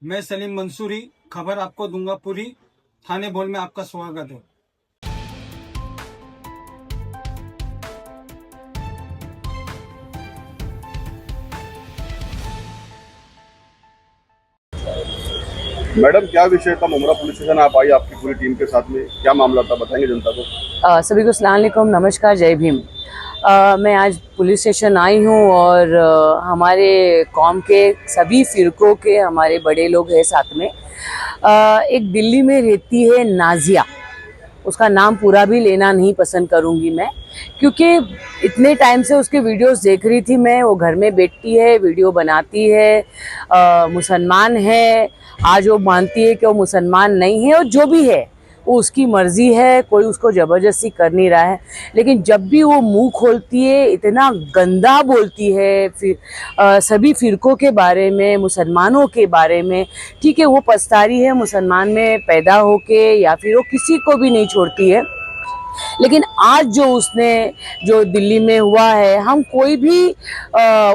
मैं सलीम मंसूरी, खबर आपको दूंगा पूरी। थाने बोल में आपका स्वागत है। मैडम, क्या विषय था? मुमरा पुलिस स्टेशन आप आई आपकी पूरी टीम के साथ में, क्या मामला था, बताएंगे जनता को? सभी को अस्सलाम वालेकुम, नमस्कार, जय भीम। मैं आज पुलिस स्टेशन आई हूँ और हमारे कौम के सभी फ़िरक़ों के हमारे बड़े लोग हैं साथ में। एक दिल्ली में रहती है नाजिया, उसका नाम पूरा भी लेना नहीं पसंद करूँगी मैं, क्योंकि इतने टाइम से उसके वीडियोस देख रही थी मैं। वो घर में बैठती है, वीडियो बनाती है, मुसलमान है। आज वो मानती है कि वो मुसलमान नहीं है, और जो भी है वो उसकी मर्ज़ी है, कोई उसको ज़बरदस्ती कर नहीं रहा है। लेकिन जब भी वो मुंह खोलती है इतना गंदा बोलती है, फिर सभी फ़िरक़ों के बारे में, मुसलमानों के बारे में। ठीक है, वो पछता रही है मुसलमान में पैदा होके, या फिर वो किसी को भी नहीं छोड़ती है। लेकिन आज जो दिल्ली में हुआ है, हम कोई भी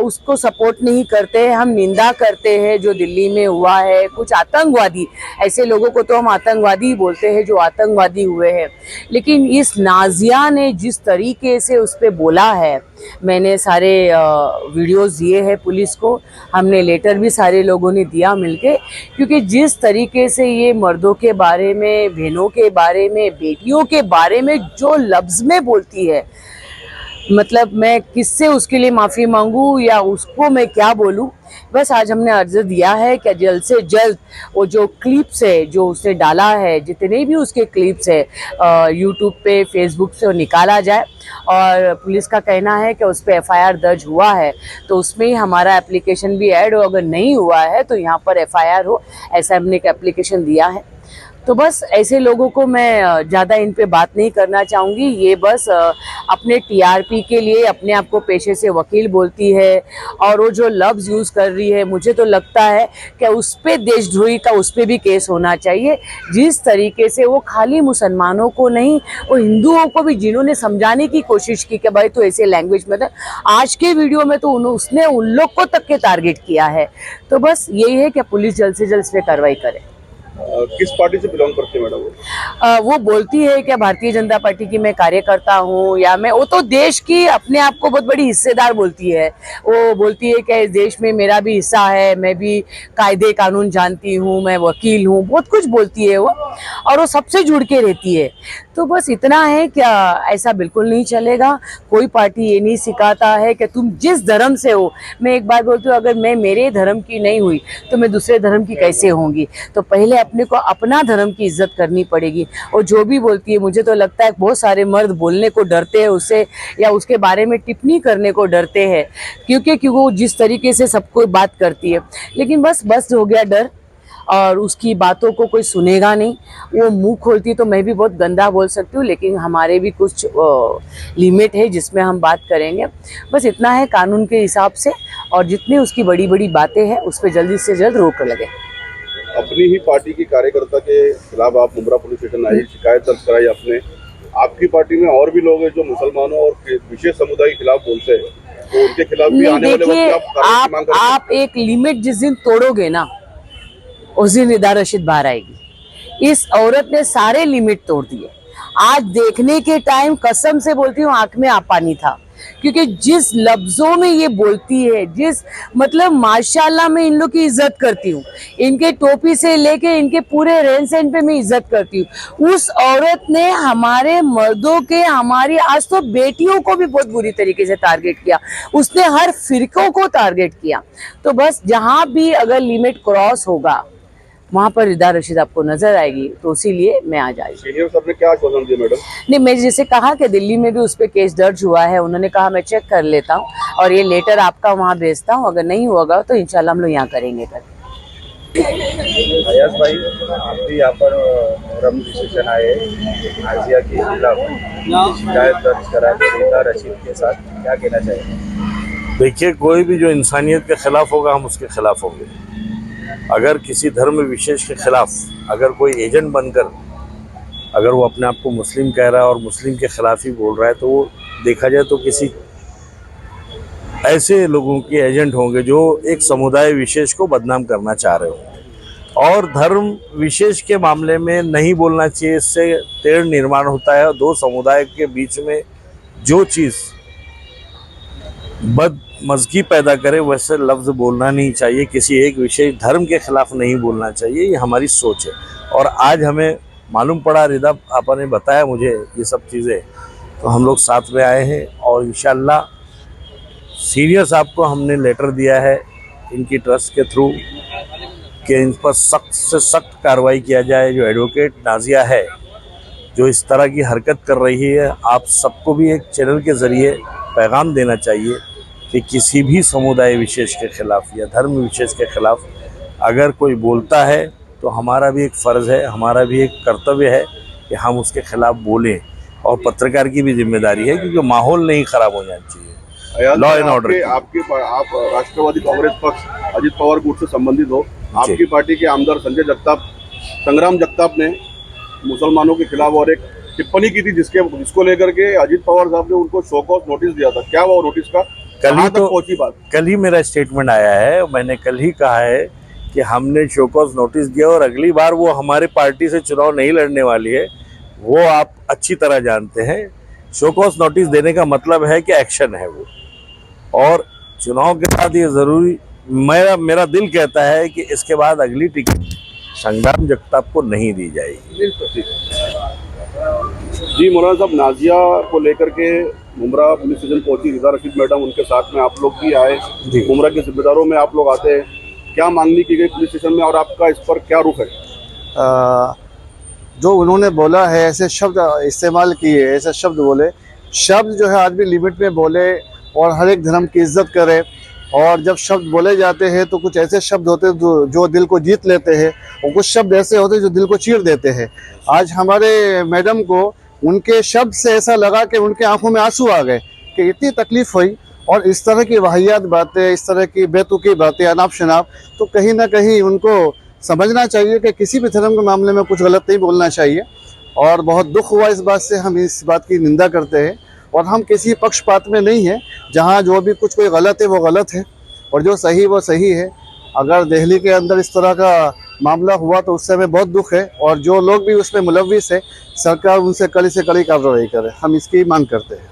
उसको सपोर्ट नहीं करते हैं, हम निंदा करते हैं जो दिल्ली में हुआ है। कुछ आतंकवादी, ऐसे लोगों को तो हम आतंकवादी ही बोलते हैं जो आतंकवादी हुए हैं। लेकिन इस नाजिया ने जिस तरीके से उस पर बोला है, मैंने सारे वीडियोस दिए हैं पुलिस को, हमने लेटर भी सारे लोगों ने दिया मिलके, क्योंकि जिस तरीके से ये मर्दों के बारे में, बहनों के बारे में, बेटियों के बारे में जो लफ्ज़ में बोलती है, मतलब मैं किससे उसके लिए माफ़ी मांगूं या उसको मैं क्या बोलूं। बस आज हमने अर्ज दिया है कि जल्द से जल्द वो जो क्लिप्स है जो उसने डाला है, जितने भी उसके क्लिप्स है यूट्यूब पे, फेसबुक से, वो निकाला जाए। और पुलिस का कहना है कि उस पर एफआईआर दर्ज हुआ है, तो उसमें ही हमारा एप्लीकेशन भी ऐड हो। अगर नहीं हुआ है तो यहाँ पर एफआईआर हो, ऐसा हमने एक एप्लीकेशन दिया है। तो बस ऐसे लोगों को मैं ज़्यादा इन पे बात नहीं करना चाहूँगी। ये बस अपने टीआरपी के लिए अपने आप को पेशे से वकील बोलती है, और वो जो लफ्ज़ यूज़ कर रही है, मुझे तो लगता है कि उस पर देशद्रोही का उस पर भी केस होना चाहिए। जिस तरीके से वो खाली मुसलमानों को नहीं, वो हिंदुओं को भी, जिन्होंने समझाने की कोशिश की कि भाई तो ऐसे लैंग्वेज में था, आज के वीडियो में तो उसने उन लोग को तक के टारगेट किया है। तो बस यही है कि पुलिस जल्द से जल्द इस पर कार्रवाई करे। किस पार्टी से बिलोंग करते हैं मैडम? वो बोलती है कि भारतीय जनता पार्टी की मैं कार्यकर्ता हूँ, या मैं, वो तो देश की अपने आप को बहुत बड़ी हिस्सेदार बोलती है। वो बोलती है कि इस देश में मेरा भी हिस्सा है, मैं भी कायदे कानून जानती हूँ, मैं वकील हूँ, बहुत कुछ बोलती है वो, और वो सबसे जुड़ के रहती है। तो बस इतना है कि ऐसा बिल्कुल नहीं चलेगा। कोई पार्टी ये नहीं सिखाता है कि तुम जिस धर्म से हो, मैं एक बात बोलती हूँ, अगर मैं मेरे धर्म की नहीं हुई तो मैं दूसरे धर्म की कैसे होंगी। तो पहले अपने को अपना धर्म की इज्जत करनी पड़ेगी। और जो भी बोलती है, मुझे तो लगता है बहुत सारे मर्द बोलने को डरते हैं उससे, या उसके बारे में टिप्पणी करने को डरते हैं, क्योंकि वो जिस तरीके से सबको बात करती है। लेकिन बस हो गया डर, और उसकी बातों को कोई सुनेगा नहीं। वो मुंह खोलती तो मैं भी बहुत गंदा बोल सकती हूँ, लेकिन हमारे भी कुछ लिमिट है जिसमें हम बात करेंगे। बस इतना है कानून के हिसाब से, और जितनी उसकी बड़ी बड़ी बातें हैं उस पर जल्दी से जल्द रोक लगे। अपनी ही पार्टी की कार्यकर्ता के खिलाफ आप मुमरा पुलिस स्टेशन आई, शिकायत दर्ज कराई आपने। आपकी पार्टी में और भी लोग हैं जो मुसलमानों और विशेष समुदाय के खिलाफ बोलते हैं, तो उनके खिलाफ भी आने वाले वक्त में आप कार्रवाई की मांग करेंगे? आप एक लिमिट जिस दिन तोड़ोगे ना, उस दिन निदा रशीद बाहर आएगी। इस औरत ने सारे लिमिट तोड़ दिए। आज देखने के टाइम कसम से बोलती हूँ आंख में पानी था, क्योंकि जिस लफ्जों में ये बोलती है, मतलब माशाल्लाह मैं इन लोग की इज्जत करती हूँ, इनके टोपी से लेके इनके पूरे रहन सहन पे मैं इज्जत करती हूँ। उस औरत ने हमारे मर्दों के, हमारी आज तो बेटियों को भी बहुत बुरी तरीके से टारगेट किया, उसने हर फिरकों को टारगेट किया। तो बस जहाँ भी अगर लिमिट क्रॉस होगा वहाँ पर रिदा रशीद आपको नजर आएगी, तो इसीलिए मैं आ जाएगी। सीनियर साहब ने क्या आश्वासन दिया मैडम? नहीं, मैं जैसे कहा कि दिल्ली में भी उस पर केस दर्ज हुआ है, उन्होंने कहा मैं चेक कर लेता हूँ और ये लेटर आपका वहाँ भेजता हूँ, अगर नहीं होगा तो इंशाल्लाह हम लोग यहाँ करेंगे। अयाज भाई, आप भी यहाँ पर मुहर्रम स्टेशन आए, नाजिया के खिलाफ शिकायत दर्ज करा रिदा रशीद के साथ, क्या कहना चाहिए? देखिए, कोई भी जो इंसानियत के खिलाफ होगा हम उसके खिलाफ होंगे। अगर किसी धर्म विशेष के खिलाफ अगर कोई एजेंट बनकर अगर वो अपने आप को मुस्लिम कह रहा है और मुस्लिम के खिलाफ ही बोल रहा है, तो वो देखा जाए तो किसी ऐसे लोगों के एजेंट होंगे जो एक समुदाय विशेष को बदनाम करना चाह रहे होंगे। और धर्म विशेष के मामले में नहीं बोलना चाहिए, इससे तेढ़ निर्माण होता है। और दो समुदाय के बीच में जो चीज़ बदमज़गी पैदा करे वैसे लफ्ज़ बोलना नहीं चाहिए, किसी एक विशेष धर्म के खिलाफ नहीं बोलना चाहिए, ये हमारी सोच है। और आज हमें मालूम पड़ा, रिदा आपा ने बताया मुझे ये सब चीज़ें, तो हम लोग साथ में आए हैं और इंशाल्लाह सीनियर साहब को हमने लेटर दिया है इनकी ट्रस्ट के थ्रू कि इन पर सख्त से सख्त कार्रवाई किया जाए। जो एडवोकेट नाजिया है जो इस तरह की हरकत कर रही है, आप सबको भी एक चैनल के ज़रिए पैगाम देना चाहिए कि किसी भी समुदाय विशेष के ख़िलाफ़ या धर्म विशेष के ख़िलाफ़ अगर कोई बोलता है तो हमारा भी एक फ़र्ज़ है, हमारा भी एक कर्तव्य है कि हम उसके ख़िलाफ़ बोलें। और पत्रकार की भी जिम्मेदारी है, क्योंकि माहौल नहीं ख़राब हो जाना चाहिए। लॉ एंड ऑर्डर आप राष्ट्रवादी कांग्रेस पक्ष अजित पवार गुट से संबंधित हो, आपकी पार्टी के आमदार संग्राम जगताप ने मुसलमानों के खिलाफ और एक टिप्पणी की थी जिसको लेकर के अजित पवार साहब ने उनको शो कॉज नोटिस दिया था। क्या वो नोटिस का कहाँ तक पहुंची बात? कल ही मेरा स्टेटमेंट आया है, मैंने कल ही कहा है कि हमने शो कॉज नोटिस दिया और अगली बार वो हमारे पार्टी से चुनाव नहीं लड़ने वाली है, वो आप अच्छी तरह जानते हैं। शो कॉज नोटिस देने का मतलब है कि एक्शन है वो, और चुनाव के बाद ये ज़रूरी मेरा दिल कहता है कि इसके बाद अगली टिकट संग्राम जगताप को नहीं दी जाएगी। जी मौलाना साहब, नाजिया को लेकर के मुमरा पुलिस स्टेशन पहुंची रिदा रशीद मैडम, उनके साथ में आप लोग भी आए, मुमरा के जिम्मेदारों में आप लोग आते हैं, क्या मांगनी की गई पुलिस स्टेशन में और आपका इस पर क्या रुख है? जो उन्होंने बोला है, ऐसे शब्द इस्तेमाल किए, ऐसे शब्द बोले, शब्द जो है आदमी लिमिट में बोले और हर एक धर्म की इज्जत करे। और जब शब्द बोले जाते हैं तो कुछ ऐसे शब्द होते हैं जो दिल को जीत लेते हैं, और कुछ शब्द ऐसे होते हैं जो दिल को चीर देते हैं। आज हमारे मैडम को उनके शब्द से ऐसा लगा कि उनके आंखों में आंसू आ गए कि इतनी तकलीफ़ हुई। और इस तरह की वाहियात बातें, इस तरह की बेतुकी बातें, अनाप शनाप, तो कहीं ना कहीं उनको समझना चाहिए कि किसी भी धर्म के मामले में कुछ गलत नहीं बोलना चाहिए। और बहुत दुख हुआ इस बात से, हम इस बात की निंदा करते हैं और हम किसी पक्षपात में नहीं हैं। जहाँ जो भी कुछ कोई गलत है वो गलत है और जो सही वो सही है। अगर दिल्ली के अंदर इस तरह का मामला हुआ तो उससे हमें बहुत दुख है, और जो लोग भी उसमें मुलव्विस है सरकार उनसे कड़ी से कड़ी कार्रवाई करे, हम इसकी मांग करते हैं।